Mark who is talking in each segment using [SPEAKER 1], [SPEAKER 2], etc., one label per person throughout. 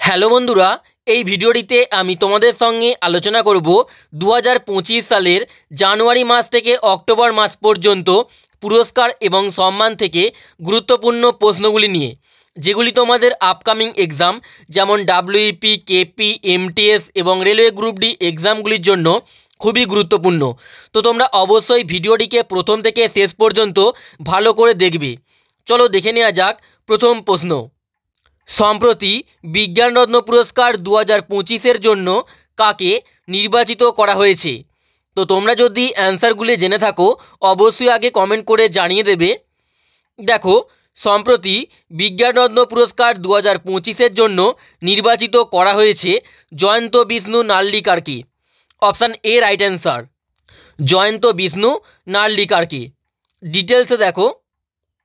[SPEAKER 1] Hello বন্ধুরা, এই ভিডিওটিতে আমি তোমাদের সঙ্গে আলোচনা করব 2025 সালের জানুয়ারি মাস থেকে অক্টোবর মাস পর্যন্ত পুরস্কার এবং সম্মান থেকে গুরুত্বপূর্ণ প্রশ্নগুলি নিয়ে, যেগুলি তোমাদের আপকামিং এক্সাম যেমন ডাব্লিউপি, কেপি, এমটিএস এবং রেলওয়ে গ্রুপ ডি এক্সামগুলির জন্য খুবই গুরুত্বপূর্ণ। তো তোমরা অবশ্যই ভিডিওটিকে প্রথম থেকে শেষ পর্যন্ত ভালো করে দেখবে। চলো দেখে নেওয়া যাক প্রথম প্রশ্ন। সম্প্রতি বিজ্ঞানরত্ন পুরস্কার 2025-এর জন্য কাকে নির্বাচিত করা হয়েছে? তো তোমরা যদি অ্যান্সারগুলি জেনে থাকো অবশ্যই আগে কমেন্ট করে জানিয়ে দেবে। দেখো, সম্প্রতি বিজ্ঞানরত্ন পুরস্কার 2025-এর জন্য নির্বাচিত করা হয়েছে জয়ন্ত বিষ্ণু নার্লিকারকে। Option A right answer, Jayant Vishnu নার্লিকারকে। ডিটেলসে দেখো,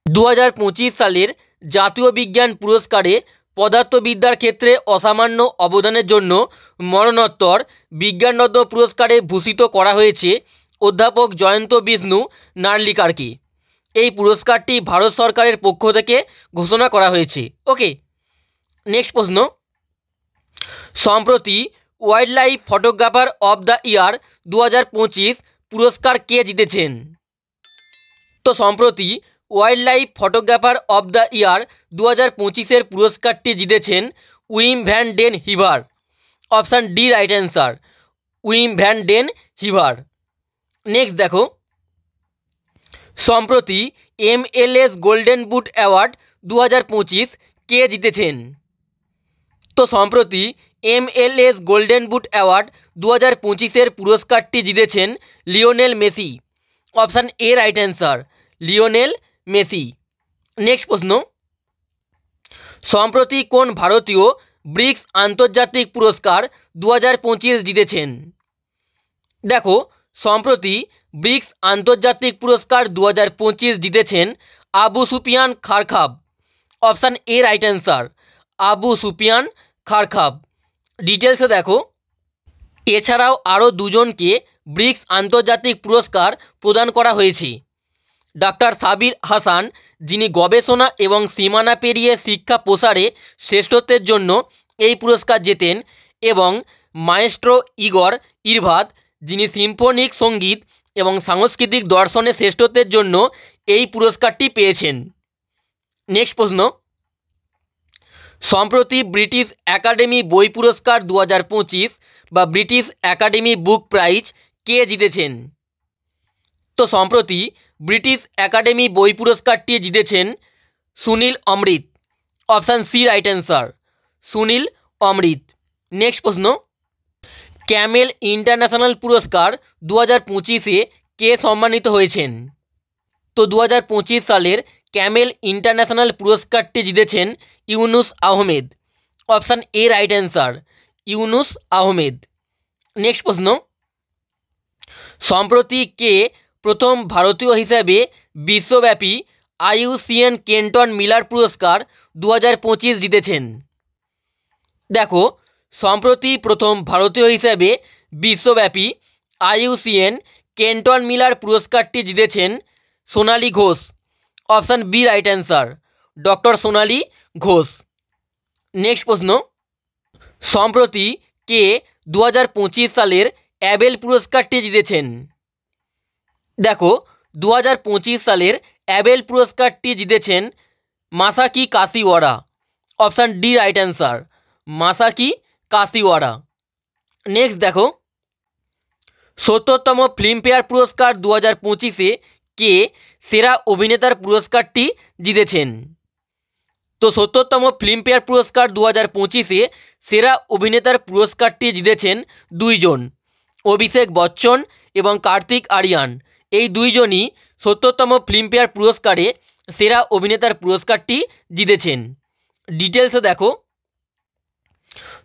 [SPEAKER 1] 2025 সালের জাতীয় বিজ্ঞান পুরস্কারে পদার্থবিদ্যার ক্ষেত্রে অসামান্য অবদানের জন্য মরণোত্তর বিজ্ঞানরত্ন পুরস্কারে ভূষিত করা হয়েছে অধ্যাপক জয়ন্ত বিষ্ণু নার্লিকারকে। এই পুরস্কারটি ভারত সরকারের পক্ষ থেকে ঘোষণা করা হয়েছে। ওকে, নেক্সট প্রশ্ন। সম্প্রতি Wildlife Photographer of the Year 2025 পুরস্কার কে জিতেছেন? তো সম্প্রতি Wildlife Photographer of the Year 2025-এর পুরস্কারটি জিতেছেন Wim van den Heever. Option D right answer, Wim van den Heever. Next দেখো, সম্প্রতি MLS গোল্ডেন বুট অ্যাওয়ার্ড 2025 কে জিতেছেন? তো সম্প্রতি MLS গোল্ডেন বুট অ্যাওয়ার্ড 2025-এর পুরস্কারটি জিতেছেন Lionel Messi. Option A right answer, Lionel Messi. Next প্রশ্ন। সম্প্রতি কোন ভারতীয় ব্রিক্স আন্তর্জাতিক পুরস্কার 2025 জিতেছেন? দেখো, সম্প্রতি ব্রিক্স আন্তর্জাতিক পুরস্কার 2025 জিতেছেন Abu Sufian Kharkhab. Option A right answer, Abu Sufian Kharkhab. ডিটেলসে দেখো, এছাড়াও আরও দুজনকে ব্রিক্স আন্তর্জাতিক পুরস্কার প্রদান করা হয়েছে। ডাক্তার সাবির হাসান, যিনি গবেষণা এবং সীমানা পেরিয়ে শিক্ষা প্রসারে শ্রেষ্ঠত্বের জন্য এই পুরস্কার জেতেন, এবং মায়েস্ট্রো ইগর ইরভাদ, যিনি সিম্ফনিক সঙ্গীত এবং সাংস্কৃতিক দর্শনে শ্রেষ্ঠত্বের জন্য এই পুরস্কারটি পেয়েছেন। নেক্সট প্রশ্ন। সম্প্রতি ব্রিটিশ একাডেমি বই পুরস্কার 2025 বা ব্রিটিশ একাডেমি বুক প্রাইজ কে জিতেছেন? তো সম্প্রতি ব্রিটিশ একাডেমি বই পুরস্কারটি জিতেছেন Sunil Amrith. Option C right answer, Sunil Amrith. Next প্রশ্ন। ক্যামেল ইন্টারন্যাশনাল পুরস্কার 2025-এ কে সম্মানিত হয়েছেন? তো 2025 সালের ক্যামেল ইন্টারন্যাশনাল পুরস্কারটি জিতেছেন Yunus Ahmed. Option A right answer, Yunus Ahmed. Next প্রশ্ন। সম্প্রতি কে প্রথম ভারতীয় হিসাবে বিশ্বব্যাপী IUCN কেন্টন মিলার পুরস্কার 2025 জিতেছেন? দেখো, সম্প্রতি প্রথম ভারতীয় হিসাবে বিশ্বব্যাপী IUCN কেন্টন মিলার পুরস্কারটি জিতেছেন Sonali Ghosh. Option B right answer, doctor Sonali Ghosh. Next প্রশ্ন। সম্প্রতি কে 2025 সালের অ্যাবেল পুরস্কারটি জিতেছেন? দেখো, 2025 সালের অ্যাবেল পুরস্কারটি জিতেছেন Masaki Kashiwara. Option D right answer, Masaki Kashiwara. Next দেখো, 70তম ফিল্মফেয়ার পুরস্কার 2025-এ কে সেরা অভিনেতার পুরস্কারটি জিতেছেন? তো 70তম ফিল্মফেয়ার পুরস্কার 2025-এ সেরা অভিনেতার পুরস্কারটি জিতেছেন দুইজন, অভিষেক বচ্চন এবং কার্তিক আরিয়ান। এই দুইজনই 70তম ফিল্মফেয়ার পুরস্কারে সেরা অভিনেতার পুরস্কারটি জিতেছেন। ডিটেলসে দেখো,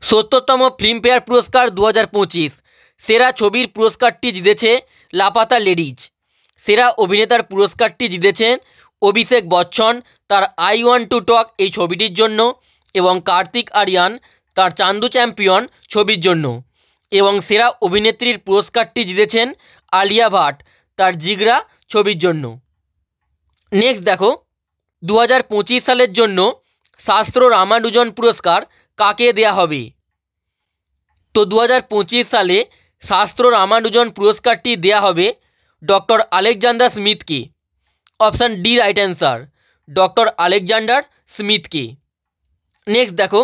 [SPEAKER 1] 70তম ফিল্মফেয়ার পুরস্কার 2025 সেরা ছবির পুরস্কারটি জিতেছে লাপাতা লেডিজ। সেরা অভিনেতার পুরস্কারটি জিতেছেন অভিষেক বচ্চন তার আই ওয়ান্ট টু টক এই ছবিটির জন্য, এবং কার্তিক আরিয়ান তার চান্দু চ্যাম্পিয়ন ছবির জন্য, এবং সেরা অভিনেত্রীর পুরস্কারটি জিতেছেন আলিয়া ভাট তার জিগরা ছবির জন্য। নেক্সট দেখো, 2025 সালের জন্য শাস্ত্র রামানুজন পুরস্কার কাকে দেয়া হবে? তো 2025 সালে শাস্ত্র রামানুজন পুরস্কারটি দেয়া হবে ডক্টর আলেকজান্ডার স্মিথকে। Option D right answer, doctor Alexander স্মিথকে। নেক্সট দেখো,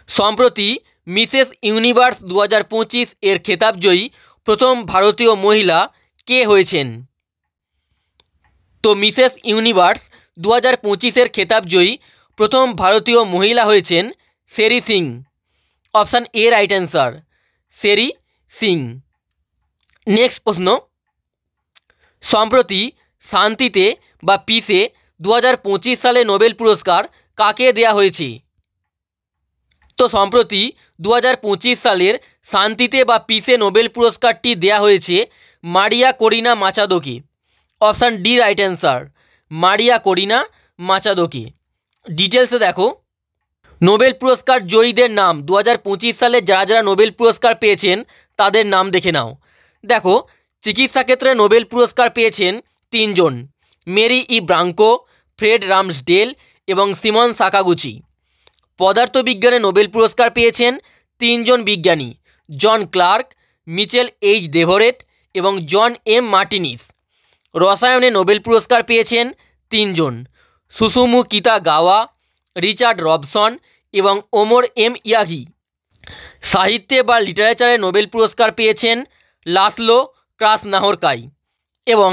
[SPEAKER 1] সম্প্রতি মিসেস ইউনিভার্স 2025 এর খেতাবজয়ী প্রথম ভারতীয় মহিলা কে হয়েছেন? তো মিসেস ইউনিভার্স 2025 খেতাবজয়ী প্রথম ভারতীয় মহিলা হয়েছেন Sherry Singh. Option A right answer, Sherry Singh. Next প্রশ্ন, সম্প্রতি শান্তিতে বা পিসে 2025 সালে নোবেল পুরস্কার কাকে দেয়া হয়েছে? তো সম্প্রতি 2025 সালের শান্তিতে বা পিসে নোবেল পুরস্কারটি দেয়া হয়েছে মারিয়া করিনা মাচাদোকে। Option D right answer, Maria Corina মাচাদোকে। ডিটেলসে দেখো, নোবেল পুরস্কার জয়ীদের নাম 2025 সালে যারা যারা নোবেল পুরস্কার পেয়েছেন তাদের নাম দেখে নাও। দেখো, চিকিৎসা ক্ষেত্রে নোবেল পুরস্কার পেয়েছেন 3 জন, মেরি ই ব্রাঙ্কো, ফ্রেড রামসডেল এবং সিমন সাকাগুচি। পদার্থবিজ্ঞানে নোবেল পুরস্কার পেয়েছেন 3 জন বিজ্ঞানী, জন ক্লার্ক, মিচেল এইচ দেভরেট এবং জন এম মার্টিনিস। রসায়নে নোবেল পুরস্কার পেয়েছেন 3 জন, সুসুমু কিতাগাওয়া, রিচার্ড রবসন এবং ওমর এম ইয়াগি। সাহিত্যে বা লিটারেচারে নোবেল পুরস্কার পেয়েছেন লাসলো ক্রাসনাহরকাই। এবং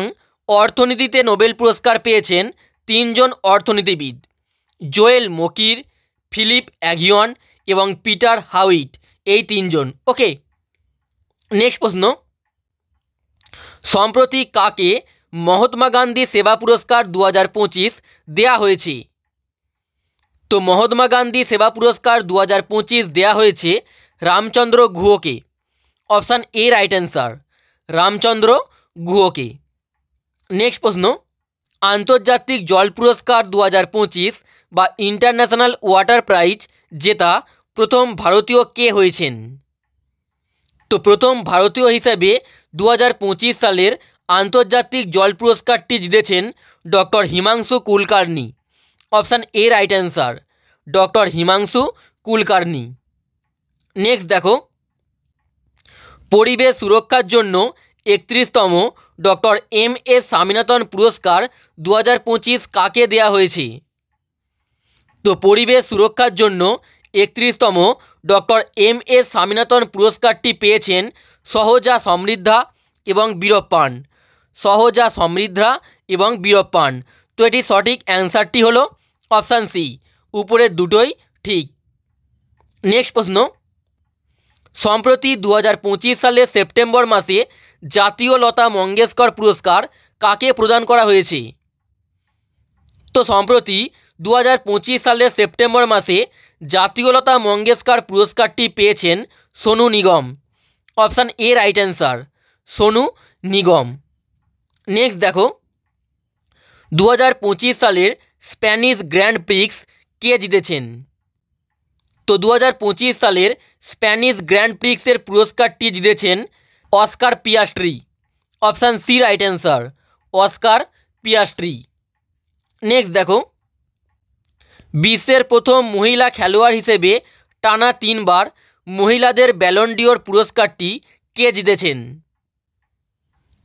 [SPEAKER 1] অর্থনীতিতে নোবেল পুরস্কার পেয়েছেন 3 জন অর্থনীতিবিদ, জোয়েল মোকির, ফিলিপ অ্যাগিয়ন এবং পিটার হাউইট, এই 3 জন। ওকে, নেক্সট প্রশ্ন, সম্প্রতি কাকে মহাত্মা গান্ধী সেবা পুরস্কার 2025 দেয়া হয়েছে? তো মহাত্মা গান্ধী সেবা পুরস্কার 2025 দেয়া হয়েছে রামচন্দ্র গুহকে। Option A right answer, Ramachandra গুহকে। নেক্সট প্রশ্ন, আন্তর্জাতিক জল পুরস্কার 2025 বা ইন্টারন্যাশনাল ওয়াটার প্রাইজ জেতা প্রথম ভারতীয় কে হয়েছেন? তো প্রথম ভারতীয় হিসেবে 2025 সালের আন্তর্জাতিক জল পুরস্কারটি জিতেছেন doctor Himanshu Kulkarni. Option A right answer, doctor Himanshu Kulkarni. Next দেখো, পরিবেশ সুরক্ষার জন্য 31তম ডক্টর এম এস স্বামীনাথন পুরস্কার 2025 কাকে দেয়া হয়েছে? তো পরিবেশ সুরক্ষার জন্য 31তম ডক্টর এম এস স্বামীনাথন পুরস্কারটি পেয়েছেন সহজা সমৃদ্ধা এবং বীরপ্পান। সহজা সমৃদ্ধা এবং বীরপ্পান। তো এটি সঠিক অ্যান্সারটি হলো অপশান সি, উপরের দুটোই ঠিক। নেক্সট প্রশ্ন, সম্প্রতি 2025 সালের সেপ্টেম্বর মাসে জাতীয় লতা মঙ্গেশকর পুরস্কার কাকে প্রদান করা হয়েছে? তো সম্প্রতি 2025 সালের সেপ্টেম্বর মাসে জাতীয় লতা মঙ্গেশকর পুরস্কারটি পেয়েছেন Sonu Nigam. Option A right answer, Sonu Nigam. Next দেখো, 2025 সালের স্প্যানিশ গ্র্যান্ড প্রিক্স কে জিতেছেন? তো 2025 সালের স্প্যানিশ গ্র্যান্ড প্রিক্সের পুরস্কারটি জিতেছেন Oscar Piastri. Option C right answer, Oscar Piastri. Next দেখো, বিশ্বের প্রথম মহিলা খেলোয়াড় হিসেবে টানা 3 বার মহিলাদের ব্যালন ডিওর পুরস্কারটি কে জিতেছেন?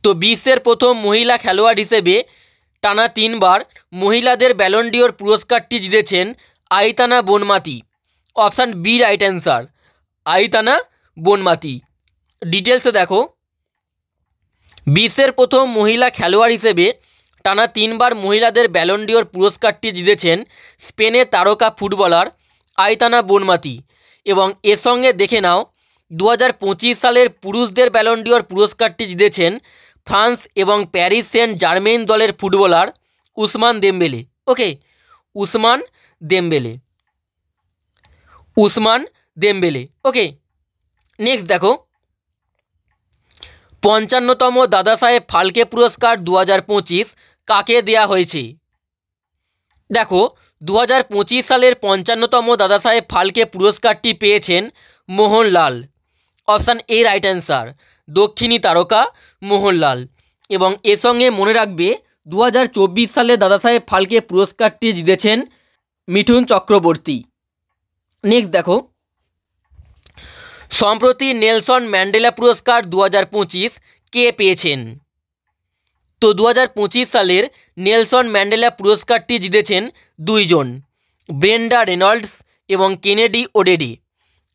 [SPEAKER 1] তো বিশ্বের প্রথম মহিলা খেলোয়াড় হিসেবে টানা 3 বার মহিলাদের ব্যালন ডিওর পুরস্কারটি জিতেছেন Aitana Bonmati. Option B right answer, Aitana Bonmati. ডিটেলসে দেখো, বিশ্বের প্রথম মহিলা খেলোয়াড় হিসেবে টানা 3 বার মহিলাদের ব্যালন ডিওর পুরস্কারটি জিতেছেন স্পেনের তারকা ফুটবলার আইতানা বনমাতি। এবং এর সঙ্গে দেখে নাও 2025 সালের পুরুষদের ব্যালন ডিওর পুরস্কারটি জিতেছেন ফ্রান্স এবং প্যারিস সেন্ট জার্মেইন দলের ফুটবলার উসমান দেমবেলে। ওকে, উসমান দেমবেলে, উসমান দেমবেলে। ওকে, নেক্সট দেখো, 55তম দাদাসাহেব ফালকে পুরস্কার 2025 কাকে দেয়া হয়েছে? দেখো, 2025 সালের 55তম দাদাসাহেব ফালকে পুরস্কারটি পেয়েছেন Mohanlal. Option A right answer, দক্ষিণী তারকা মোহনলাল। এবং এর সঙ্গে মনে রাখবে 2024 সালে দাদাসাহেব ফালকে পুরস্কারটি জিতেছেন মিঠুন চক্রবর্তী। নেক্সট দেখো, সম্প্রতি নেলসন ম্যান্ডেলা পুরস্কার 2025 কে পেয়েছেন? তো 2025 সালের নেলসন ম্যান্ডেলা পুরস্কারটি জিতেছেন দুইজন, ব্রেন্ডা রেনল্ডস এবং কেনেডি ওডেডি।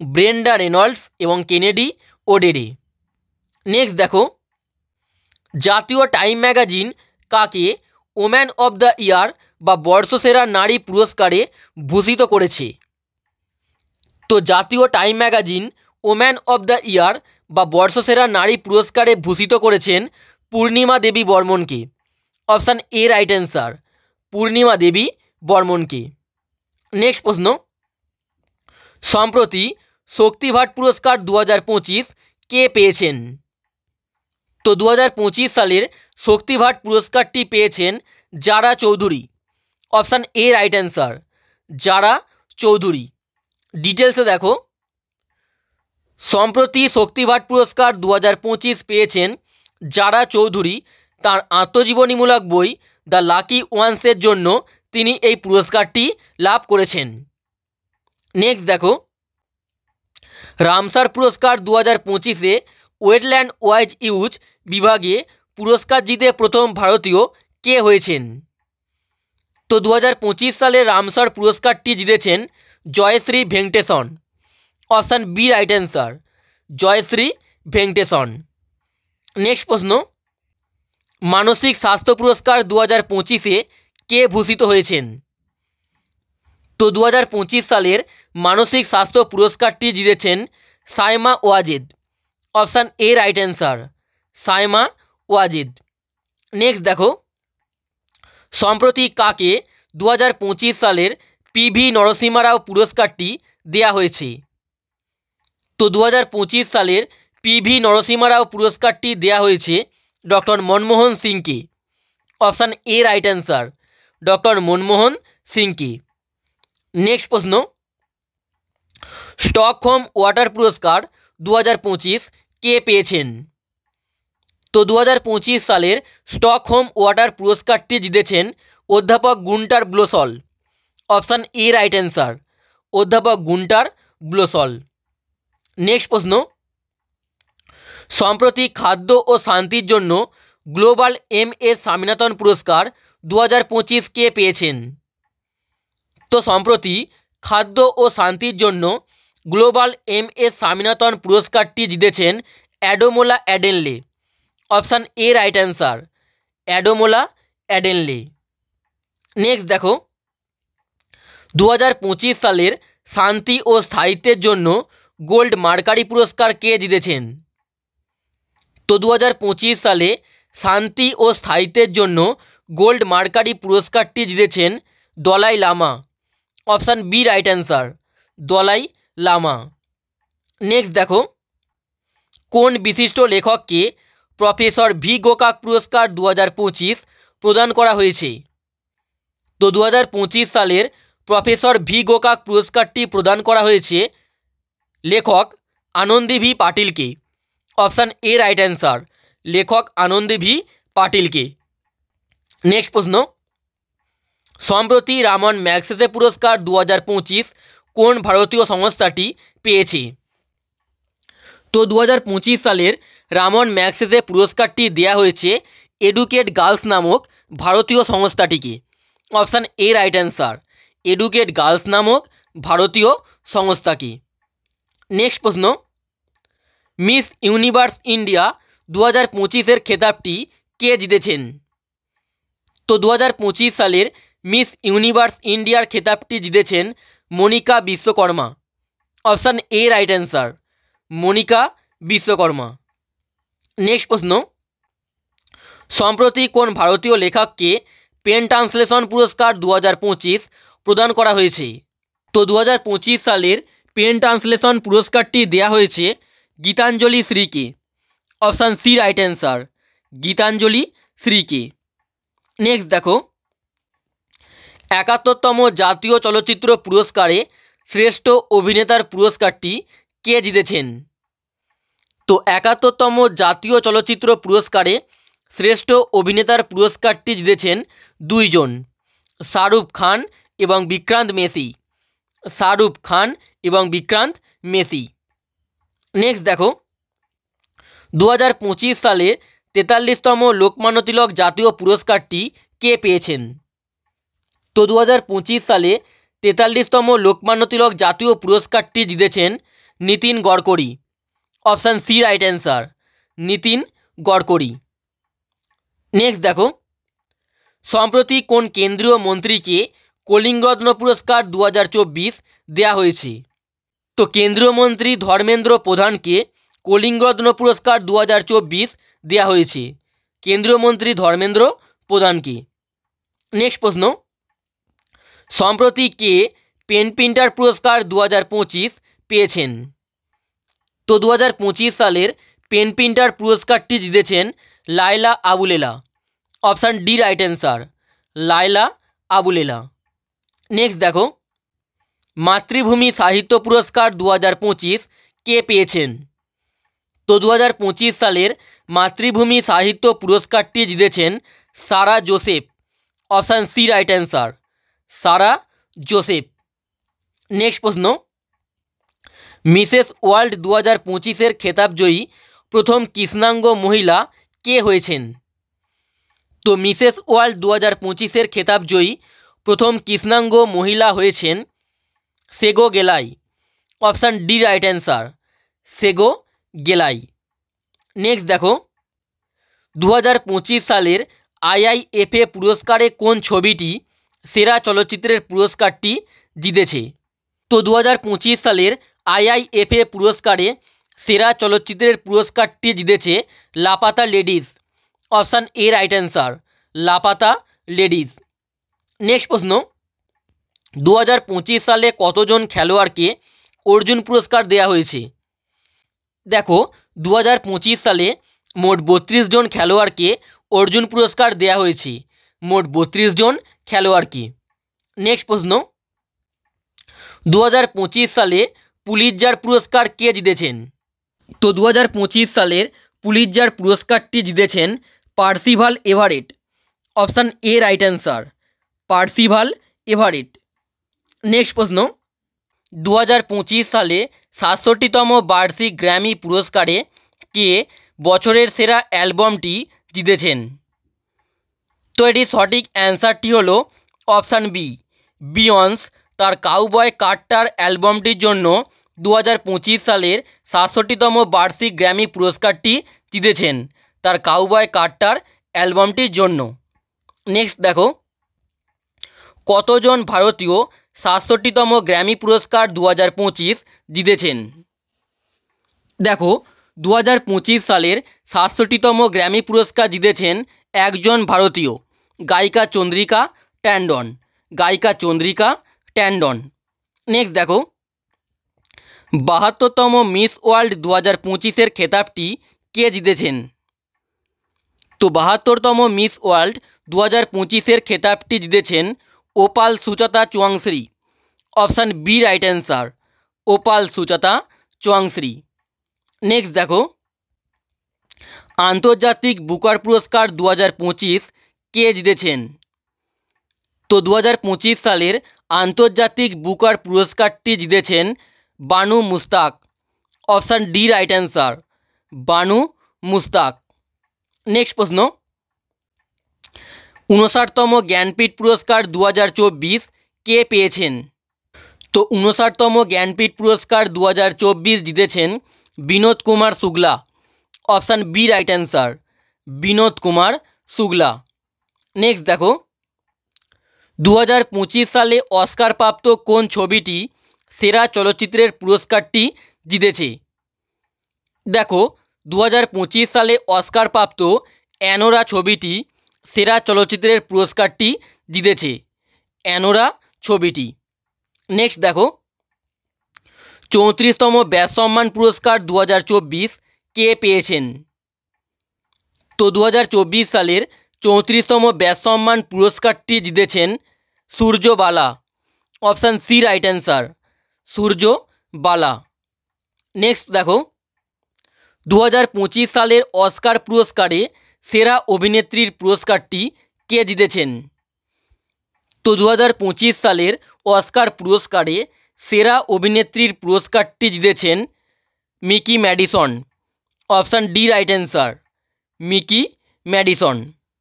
[SPEAKER 1] ব্রেন্ডা রেনল্ডস এবং কেনেডি ওডেডি। নেক্সট দেখো, জাতীয় টাইম ম্যাগাজিন কাকে ওম্যান অব দ্য ইয়ার বা বর্ষসেরা নারী পুরস্কারে ভূষিত করেছে? তো জাতীয় Time magazine woman of the year বা বর্ষসেরা নারী পুরস্কারে ভূষিত করেছেন পূর্ণিমা দেবী বর্মনকে। Option A right answer, Purnima Devi বর্মনকে। নেক্সট প্রশ্ন, সম্প্রতি শক্তিভাট পুরস্কার 2025 কে পেয়েছেন? তো 2025 সালের শক্তিভাট পুরস্কারটি পেয়েছেন Zara Chowdhary. Option A right answer, Zara Chowdhary. ডিটেলসে দেখো, সম্প্রতি শক্তিভাট পুরস্কার 2025 পেয়েছেন জারা চৌধুরী। তার আত্মজীবনীমূলক বই দ্য লাকি ওয়ান্সের জন্য তিনি এই পুরস্কারটি লাভ করেছেন। নেক্সট দেখো, রামসার পুরস্কার 2025-এ ওয়েটল্যান্ড ওয়াইজ ইউজ বিভাগে পুরস্কার জিতে প্রথম ভারতীয় কে হয়েছেন? তো 2025 সালে রামসার পুরস্কারটি জিতেছেন Jayashree Venkatesan. Option B right answer, Jayashree Venkatesan. Next প্রশ্ন, মানসিক স্বাস্থ্য পুরস্কার 2025-এ কে ভূষিত হয়েছেন? তো 2025 সালের মানসিক স্বাস্থ্য পুরস্কারটি জিতেছেন Saima Wazed. Option A right answer, Saima Wazed. Next দেখো, সম্প্রতি কাকে 2025 সালের পিভি নরসিমা রাও পুরস্কারটি দেয়া হয়েছে? তো 2025 সালের পিভি নরসিমা রাও পুরস্কারটি দেয়া হয়েছে ডক্টর মনমোহন সিংকে। Option A right answer, doctor Manmohan সিংকে। নেক্সট প্রশ্ন, স্টকহোম ওয়াটার পুরস্কার 2025 কে পেয়েছেন? তো 2025 সালের স্টকহোম ওয়াটার পুরস্কারটি জিতেছেন অধ্যাপক Gunter Bloschl. Option A right answer, অধ্যাপক গুন্টার ব্লোসল। নেক্সট প্রশ্ন, সম্প্রতি খাদ্য ও শান্তির জন্য গ্লোবাল এম.এস. স্বামীনাথন পুরস্কার 2025 কে পেয়েছেন? তো সম্প্রতি খাদ্য ও শান্তির জন্য গ্লোবাল এম.এস. স্বামীনাথন পুরস্কারটি জিতেছেন Ademola Adenle. Option A right answer, Ademola Adenle. Next দেখো, 2025 সালের শান্তি ও স্থায়িত্বের জন্য গোল্ড মার্কারি পুরস্কার কে জিতেছেন? তো 2025 সালে শান্তি ও স্থায়িত্বের জন্য গোল্ড মার্কারি পুরস্কারটি জিতেছেন Dalai Lama. Option B right answer, Dalai Lama. Next দেখো, কোন বিশিষ্ট লেখককে প্রফেসর ভি গোকাক পুরস্কার 2025 প্রদান করা হয়েছে? তো 2025 সালের প্রফেসর ভি গোকাক পুরস্কারটি প্রদান করা হয়েছে লেখক আনন্দী ভি পাটিলকে। অপশান এ রাইট অ্যান্সার, লেখক আনন্দী ভি পাটিলকে। নেক্সট প্রশ্ন, সম্প্রতি রামন ম্যাগসেসে পুরস্কার 2025 কোন ভারতীয় সংস্থাটি পেয়েছে? তো 2025 সালের রামন ম্যাগসেসে পুরস্কারটি দেয়া হয়েছে এডুকেট গার্লস নামক ভারতীয় সংস্থাটিকে। Option A right answer, Educate Girls নামক ভারতীয় সংস্থাকে। নেক্সট প্রশ্ন, মিস ইউনিভার্স ইন্ডিয়া 2025-এর খেতাবটি কে জিতেছেন? তো 2025 সালের মিস ইউনিভার্স ইন্ডিয়ার খেতাবটি জিতেছেন Manika Vishwakarma. Option A right answer, Manika Vishwakarma. Next প্রশ্ন, সম্প্রতি কোন ভারতীয় লেখককে পেন ট্রান্সলেশন পুরস্কার 2025 প্রদান করা হয়েছে? তো 2025 সালের পেন ট্রান্সলেশন পুরস্কারটি দেয়া হয়েছে গীতাঞ্জলি শ্রীকে। Option C right answer, Geetanjali শ্রীকে। নেক্সট দেখো, 71তম জাতীয় চলচ্চিত্র পুরস্কারে শ্রেষ্ঠ অভিনেতার পুরস্কারটি কে জিতেছেন? তো 71তম জাতীয় চলচ্চিত্র পুরস্কারে শ্রেষ্ঠ অভিনেতার পুরস্কারটি জিতেছেন দুইজন, শাহরুখ খান এবং বিক্রান্ত মেসি। শাহরুখ খান এবং বিক্রান্ত মেসি। নেক্সট দেখো 2025 সালে 43তম লোকমান্য তিলক জাতীয় পুরস্কারটি কে পেয়েছেন? তো 2025 সালে 43তম লোকমান্য তিলক জাতীয় পুরস্কারটি জিতেছেন Nitin Gadkari. Option C right answer, Nitin Gadkari. Next দেখো সম্প্রতি কোন কেন্দ্রীয় মন্ত্রীকে কলিঙ্গরত্ন পুরস্কার 2024 দেওয়া হয়েছে? তো কেন্দ্রীয় মন্ত্রী ধর্মেন্দ্র প্রধানকে কলিঙ্গরত্ন পুরস্কার 2024 দেওয়া হয়েছে, কেন্দ্রীয় মন্ত্রী ধর্মেন্দ্র প্রধানকে। নেক্সট প্রশ্ন সম্প্রতি কে পেন প্রিন্টার পুরস্কার 2025 পেয়েছেন? তো 2025 সালের পেন প্রিন্টার পুরস্কারটি জিতেছেন Leila Aboulela. Option D right answer, Leila Aboulela. Next দেখো মাতৃভূমি সাহিত্য পুরস্কার 2025 কে পেয়েছেন? তো 2025 সালের মাতৃভূমি সাহিত্য পুরস্কারটি জিতেছেন Sarah Joseph. Option C right answer, Sarah Joseph. Next প্রশ্ন মিসেস ওয়ার্ল্ড 2025-এর খেতাবজয়ী প্রথম কৃষ্ণাঙ্গ মহিলা কে হয়েছেন? তো মিসেস ওয়ার্ল্ড 2025-এর খেতাবজয়ী প্রথম কৃষ্ণাঙ্গ মহিলা হয়েছেন Sego Gelai. Option D right answer, Sego Gelai. Next দেখো 2025 সালের আইআইএফএ পুরস্কারে কোন ছবিটি সেরা চলচ্চিত্রের পুরস্কারটি জিতেছে? তো 2025 সালের আইআইএফএ পুরস্কারে সেরা চলচ্চিত্রের পুরস্কারটি জিতেছে Laapataa ladies. Option A right answer, Laapataa ladies. Next প্রশ্ন 2025 সালে কতজন খেলোয়াড়কে অর্জুন পুরস্কার দেওয়া হয়েছে? দেখো 2025 সালে মোট 32 জন খেলোয়াড়কে অর্জুন পুরস্কার দেওয়া হয়েছে, মোট 32 জন খেলোয়াড়কে। নেক্সট প্রশ্ন 2025 সালে পুলিৎজার পুরস্কার কে জিতেছেন? তো 2025 সালের পুলিৎজার পুরস্কারটি জিতেছেন Percival Everett. Option A right answer, Percival Everett. Next প্রশ্ন 2025 সালে 67তম বার্ষিক গ্র্যামি পুরস্কারে কে বছরের সেরা অ্যালবামটি জিতেছেন? তো এটি সঠিক অ্যান্সারটি হলো অপশান বি, বিয়ন্স তার কাউবয় কার্টার অ্যালবামটির জন্য 2025 সালের 67তম বার্ষিক গ্র্যামি পুরস্কারটি জিতেছেন তার কাউবয় কার্টার অ্যালবামটির জন্য। নেক্সট দেখো কতজন ভারতীয় 67তম গ্র্যামি পুরস্কার 2025 জিতেছেন? দেখো 2025 সালের 67তম গ্র্যামি পুরস্কার জিতেছেন একজন ভারতীয়, গায়িকা চন্দ্রিকা ট্যান্ডন, গায়িকা চন্দ্রিকা ট্যান্ডন। নেক্সট দেখো 72তম মিস ওয়ার্ল্ড 2025-এর খেতাবটি কে জিতেছেন? তো 72তম মিস ওয়ার্ল্ড 2025-এর খেতাবটি জিতেছেন Opal Suchata Chuangsri. Option B right answer, Opal Suchata Chuangsri. Next দেখো আন্তর্জাতিক বুকার পুরস্কার 2025 কে জিতেছেন? তো 2025 সালের আন্তর্জাতিক বুকার পুরস্কারটি জিতেছেন Banu Mushtaq. Option D right answer, Banu Mushtaq. Next প্রশ্ন 59তম জ্ঞানপীঠ পুরস্কার 2024 কে পেয়েছেন? তো 59তম জ্ঞানপীঠ পুরস্কার 2024 জিতেছেন Vinod Kumar Shukla. Option B right answer, Vinod Kumar Shukla. Next দেখো 2025 সালে অস্কার প্রাপ্ত কোন ছবিটি সেরা চলচ্চিত্রের পুরস্কারটি জিতেছে? দেখো 2025 সালে অস্কার প্রাপ্ত অ্যানোরা ছবিটি সেরা চলচ্চিত্রের পুরস্কারটি জিতেছে, অ্যানোরা ছবিটি। নেক্সট দেখো 34তম ব্যাস সম্মান পুরস্কার 2024 কে পেয়েছেন? তো 2024 সালের 34তম ব্যাস সম্মান পুরস্কারটি জিতেছেন সূর্য বালা। অপশান সি রাইট অ্যান্সার, সূর্য বালা। নেক্সট দেখো 2025 সালের অস্কার পুরস্কারে সেরা অভিনেত্রীর পুরস্কারটি কে জিতেছেন? তো 2025 সালের অস্কার পুরস্কারে সেরা অভিনেত্রীর পুরস্কারটি জিতেছেন Mickey Madison. Option D right answer, Mickey Madison.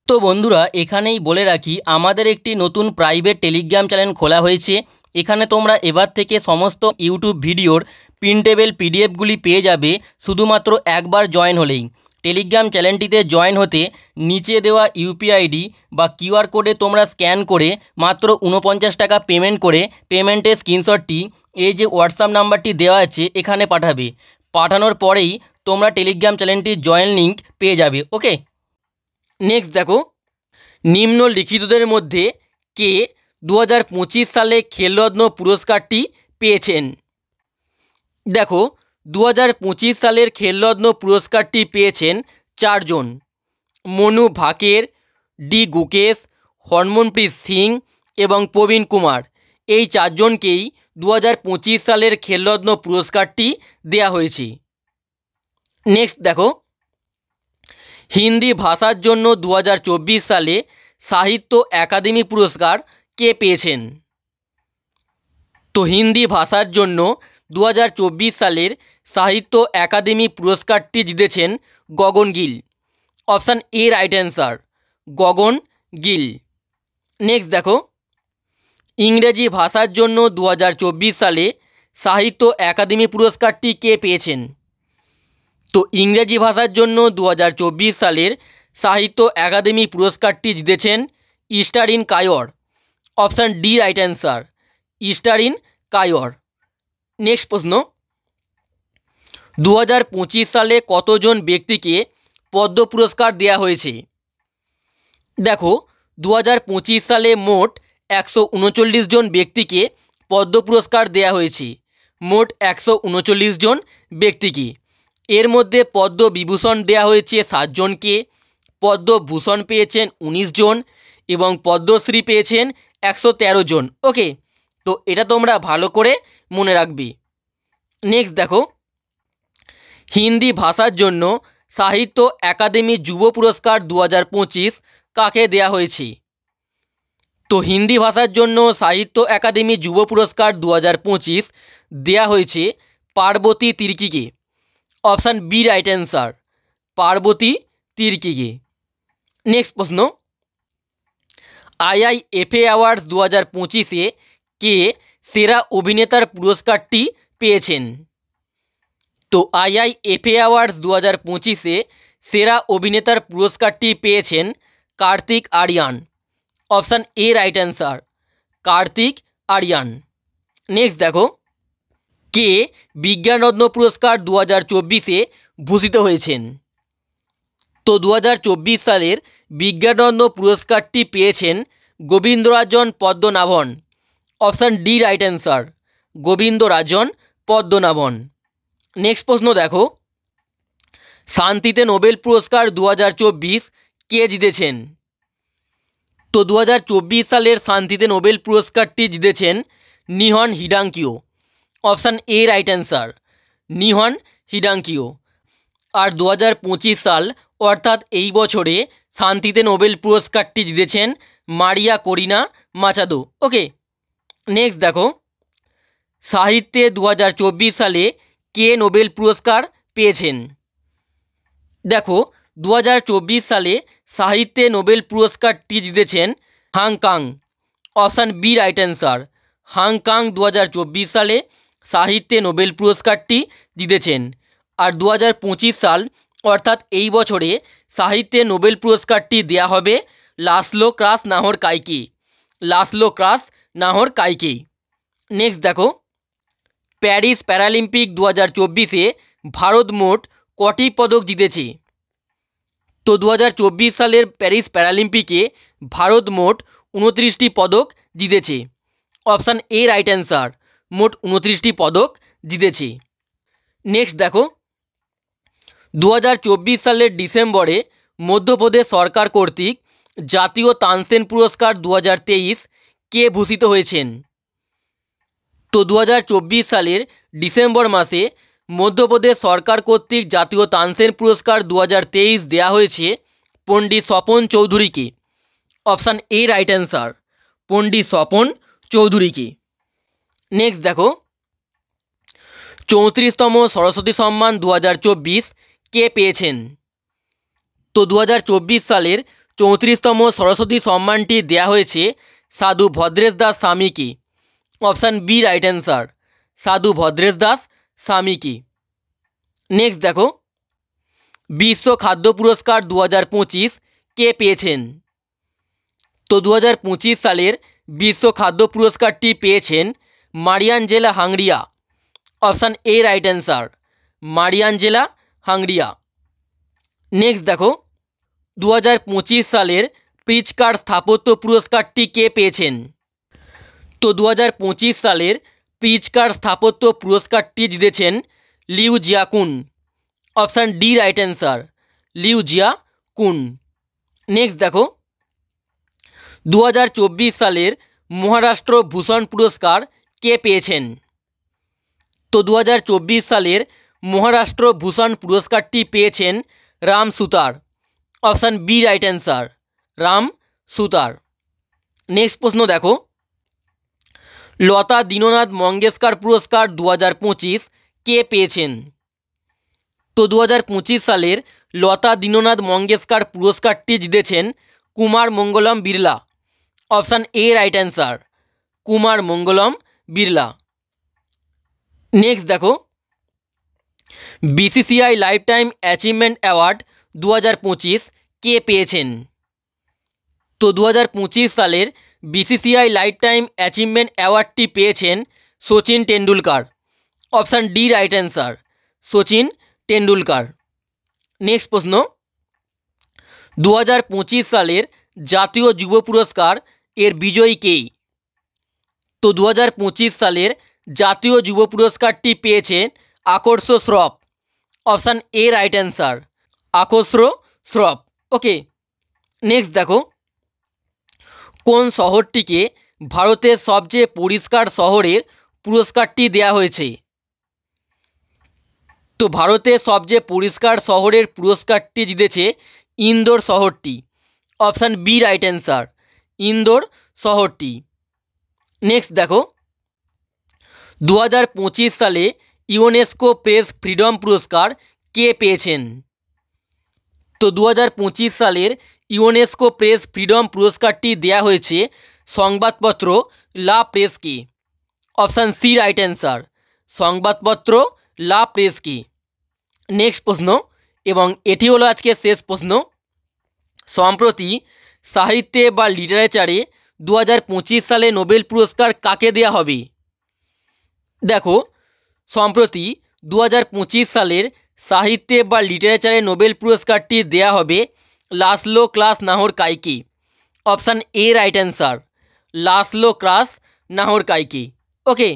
[SPEAKER 1] তো বন্ধুরা, এখানেই বলে রাখি, আমাদের একটি নতুন প্রাইভেট টেলিগ্রাম চ্যানেল খোলা হয়েছে। এখানে তোমরা এবার থেকে সমস্ত ইউটিউব ভিডিওর প্রিন্টেবল পিডিএফগুলি পেয়ে যাবে শুধুমাত্র একবার জয়েন হলেই। টেলিগ্রাম চ্যানেলটিতে জয়েন হতে নিচে দেওয়া ইউপিআইডি বা কিউআর কোডে তোমরা স্ক্যান করে মাত্র 49 টাকা পেমেন্ট করে পেমেন্টের স্ক্রিনশটটি এই যে হোয়াটসঅ্যাপ নাম্বারটি দেওয়া আছে এখানে পাঠাবে। পাঠানোর পরেই তোমরা টেলিগ্রাম চ্যানেলটির জয়েন লিঙ্ক পেয়ে যাবে। ওকে, নেক্সট দেখো, নিম্নলিখিতদের মধ্যে কে 2025 সালে খেলরত্ন পুরস্কারটি পেয়েছেন? দেখো, 2025 সালের খেলরত্ন পুরস্কারটি পেয়েছেন 4 জন: মনু ভাকের, ডি গুকেশ, হরমনপ্রীত সিং এবং প্রবীণ কুমার। এই 4 জনকেই 2025 সালের খেলরত্ন পুরস্কারটি দেয়া হয়েছে। নেক্সট দেখো, হিন্দি ভাষার জন্য 2024 সালে সাহিত্য একাডেমি পুরস্কার কে পেয়েছেন? তো হিন্দি ভাষার জন্য 2024 সালের সাহিত্য একাডেমি পুরস্কারটি জিতেছেন Gagan Gill. Option A right answer, Gagan Gill. Next দেখো, ইংরেজি ভাষার জন্য 2024 সালে সাহিত্য একাডেমি পুরস্কারটি কে পেয়েছেন? তো ইংরেজি ভাষার জন্য 2024 সালের সাহিত্য একাডেমি পুরস্কারটি জিতেছেন Easterine Kire. Option D right answer, Easterine Kire. Next প্রশ্ন, 2025 সালে কতজন ব্যক্তিকে পদ্ম পুরস্কার দেওয়া হয়েছে? দেখো, 2025 সালে মোট 139 জন ব্যক্তিকে পদ্ম পুরস্কার দেওয়া হয়েছে। মোট 139 জন ব্যক্তিকে। এর মধ্যে পদ্ম বিভূষণ দেওয়া হয়েছে 7 জনকে, পদ্মভূষণ পেয়েছেন 19 জন এবং পদ্মশ্রী পেয়েছেন 113 জন। ওকে, তো এটা তোমরা ভালো করে মনে রাখবে। নেক্সট দেখো, হিন্দি ভাষার জন্য সাহিত্য একাডেমি যুব পুরস্কার 2025 কাকে দেয়া হয়েছে? তো হিন্দি ভাষার জন্য সাহিত্য একাডেমি যুব পুরস্কার 2025 দেয়া হয়েছে পার্বতী তির্কিকে। Option B right answer, Parbati তির্কিকে। নেক্সট প্রশ্ন, আইআইএফএ অ্যাওয়ার্ডস 2025-এ কে সেরা অভিনেতার পুরস্কারটি পেয়েছেন? তো আইআইএফএ অ্যাওয়ার্ডস 2025-এ সেরা অভিনেতার পুরস্কারটি পেয়েছেন Kartik Aryan. Option A right answer, Kartik Aryan. Next দেখো, কে বিজ্ঞানরত্ন পুরস্কার 2024-এ ভূষিত হয়েছেন? তো 2024 সালের বিজ্ঞানরত্ন পুরস্কারটি পেয়েছেন Govindarajan Padmanabhan. Option D right answer, Govindarajan Padmanabhan. Next প্রশ্ন দেখো, শান্তিতে নোবেল পুরস্কার 2024 কে জিতেছেন? তো 2024 সালের শান্তিতে নোবেল পুরস্কারটি জিতেছেন Nihon হিডাঙ্কিও। Option A right answer, Nihon হিডাঙ্কিও। আর 2025 সাল অর্থাৎ এই বছরে শান্তিতে নোবেল পুরস্কারটি জিতেছেন মারিয়া করিনা মাচাদো। ওকে, নেক্সট দেখো, সাহিত্যে 2024 সালে কে নোবেল পুরস্কার পেয়েছেন? দেখো, 2024 সালে সাহিত্যে নোবেল পুরস্কারটি জিতেছেন হাংকাং। অপশান বি রাইট অ্যান্সার, হাংকাং 2024 সালে সাহিত্যে নোবেল পুরস্কারটি জিতেছেন। আর 2025 সাল অর্থাৎ এই বছরে সাহিত্যে নোবেল পুরস্কারটি দেয়া হবে লাসলো ক্রাস নাহর কাইকে। লাসলো ক্রাস নাহর কাইকে। নেক্সট দেখো, প্যারিস প্যারালিম্পিক 2024-এ ভারত মোট কটি পদক জিতেছে? তো 2024 সালের প্যারিস প্যারালিম্পিকে ভারত মোট 29টি পদক জিতেছে। অপশান এ রাইট অ্যান্সার, মোট 29টি পদক জিতেছে। নেক্সট দেখো, 2024 সালের ডিসেম্বরে মধ্যপ্রদেশ সরকার কর্তৃক জাতীয় তানসেন পুরস্কার 2023 কে ভূষিত হয়েছেন? তো 2024 সালের ডিসেম্বর মাসে মধ্যপ্রদেশ সরকার কর্তৃক জাতীয় তানসেন পুরস্কার 2023 দেয়া হয়েছে পণ্ডিত স্বপন চৌধুরীকে। অপশান এ রাইট অ্যান্সার, পণ্ডিত স্বপন চৌধুরীকে। নেক্সট দেখো, 34তম সরস্বতী সম্মান 2024 কে পেয়েছেন? তো 2024 সালের 34তম সরস্বতী সম্মানটি দেয়া হয়েছে সাধু ভদ্রেশ দাস স্বামীকে। অপশান বি রাইট অ্যান্সার, সাধু ভদ্রেশ দাস স্বামীকে। নেক্সট দেখো, বিশ্ব খাদ্য পুরস্কার 2025 কে পেয়েছেন? তো 2025 সালের বিশ্ব খাদ্য পুরস্কারটি পেয়েছেন Mariangela Hungria. Option A right answer, Mariangela Hungria. Next দেখো, 2025 সালের প্রিজকার স্থাপত্য পুরস্কারটি কে পেয়েছেন? তো 2025 সালের প্রিজকার স্থাপত্য পুরস্কারটি জিতেছেন Liu Jiakun. Option D right answer, Liu Jiakun. Next দেখো, 2024 সালের মহারাষ্ট্র ভূষণ পুরস্কার কে পেয়েছেন? তো 2024 সালের মহারাষ্ট্র ভূষণ পুরস্কারটি পেয়েছেন Ram Sutar. Option B right answer, Ram Sutar. Next প্রশ্ন দেখো, লতা দীননাথ মঙ্গেশকর পুরস্কার 2025 কে পেয়েছেন? তো 2025 সালের লতা দীননাথ মঙ্গেশকর পুরস্কারটি জিতেছেন Kumar Mangalam Birla. Option A right answer, Kumar Mangalam Birla. Next দেখো, BCCI lifetime achievement award 2025 কে পেয়েছেন? তো 2025 সালের বিসিসিআই লাইফ টাইম অ্যাচিভমেন্ট অ্যাওয়ার্ডটি পেয়েছেন Sachin Tendulkar. Option D right answer, Sachin Tendulkar. Next প্রশ্ন, 2025 সালের জাতীয় যুব পুরস্কার এর বিজয়ী কে? তো 2025 সালের জাতীয় যুব পুরস্কারটি পেয়েছেন Akarsh Shroff. Option A right answer, Akarsh Shroff. Okay. Next দেখো, কোন শহরটিকে ভারতের সবচেয়ে পরিষ্কার শহরের পুরস্কারটি দেয়া হয়েছে? তো ভারতের সবচেয়ে পরিষ্কার শহরের পুরস্কারটি জিতেছে ইন্দোর শহরটি। Option B right answer, Indore শহরটি। নেক্সট দেখো, 2025 সালে ইউনেস্কো প্রেস ফ্রিডম পুরস্কার কে পেয়েছেন? তো 2025 সালের ইউনেস্কো প্রেস ফ্রিডম পুরস্কারটি দেয়া হয়েছে সংবাদপত্র লা প্রেসকে। অপশান সি রাইট অ্যান্সার, সংবাদপত্র লা প্রেসকে। নেক্সট প্রশ্ন, এবং এটি হলো আজকে শেষ প্রশ্ন, সম্প্রতি সাহিত্যে বা লিটারেচারে 2025 সালে নোবেল পুরস্কার কাকে দেয়া হবে? দেখো, সম্প্রতি 2025 সালের সাহিত্যে বা লিটারেচারে নোবেল পুরস্কারটি দেয়া হবে লাসলো ক্লাস নাহরকাইকে। Option A right answer, Laszlo ক্লাস নাহরকাইকে। ওকে।